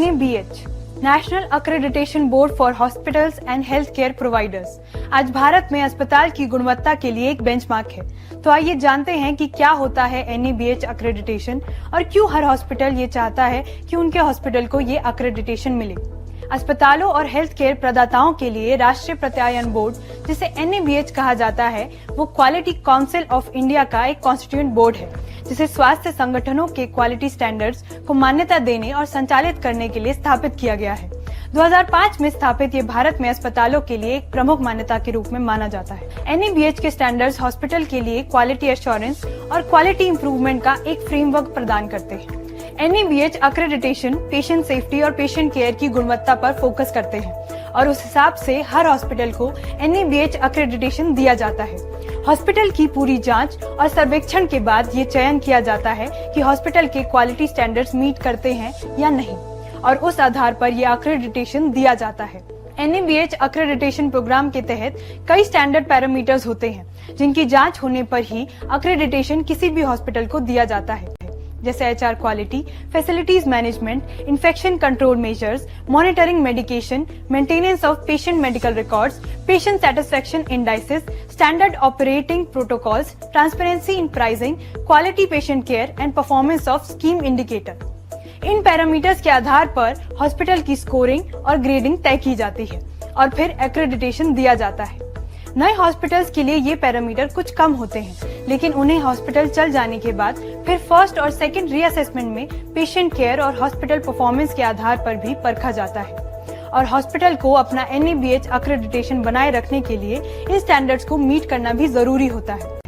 NABH national accreditation board for hospitals and health care providers आज भारत में अस्पताल की गुणवत्ता के लिए एक बेंचमार्क है। तो आइए जानते हैं कि क्या होता है NABH अक्रेडिटेशन और क्यों हर हॉस्पिटल ये चाहता है कि उनके हॉस्पिटल को ये अक्रेडिटेशन मिले। अस्पतालों और हेल्थ केयर प्रदाताओं के लिए राष्ट्रीय प्रत्यायन बोर्ड, जिसे NABH कहा जाता है, वो क्वालिटी काउंसिल ऑफ इंडिया का एक कॉन्स्टिट्यूएंट बोर्ड है, जिसे स्वास्थ्य संगठनों के क्वालिटी स्टैंडर्ड्स को मान्यता देने और संचालित करने के लिए स्थापित किया गया है। 2005 में स्थापित ये भारत में अस्पतालों के लिए एक प्रमुख मान्यता के रूप में माना जाता है। NABH के स्टैंडर्ड्स हॉस्पिटल के लिए क्वालिटी एश्योरेंस और क्वालिटी इंप्रूवमेंट का एक फ्रेमवर्क प्रदान करते हैं। NABH अक्रेडिटेशन पेशेंट सेफ्टी और पेशेंट केयर की गुणवत्ता पर फोकस करते हैं और उस हिसाब से हर हॉस्पिटल को NABH अक्रेडिटेशन दिया जाता है। हॉस्पिटल की पूरी जांच और सर्वेक्षण के बाद ये चयन किया जाता है कि हॉस्पिटल के क्वालिटी स्टैंडर्ड्स मीट करते हैं या नहीं, और उस आधार पर यह अक्रेडिटेशन दिया जाता है। NABH अक्रेडिटेशन प्रोग्राम के तहत कई स्टैंडर्ड पैरामीटर्स होते हैं, जिनकी जांच होने पर ही अक्रेडिटेशन किसी भी हॉस्पिटल को दिया जाता है, जैसे HR quality, facilities management, infection control measures, monitoring medication, maintenance of patient medical records, patient satisfaction indices, standard operating protocols, transparency in pricing, quality patient care and performance of scheme indicator. In parameters के आधार पर hospital की scoring और grading तय की जाती है और फिर एक्रेडिटेशन दिया जाता है। नए हॉस्पिटल्स के लिए ये पैरामीटर कुछ कम होते हैं, लेकिन उन्हें हॉस्पिटल चल जाने के बाद फिर फर्स्ट और सेकंड रीअसेसमेंट में पेशेंट केयर और हॉस्पिटल परफॉर्मेंस के आधार पर भी परखा जाता है। और हॉस्पिटल को अपना NABH अक्रेडिटेशन बनाए रखने के लिए इन स्टैंडर्ड्स को मीट करना भी जरूरी होता है।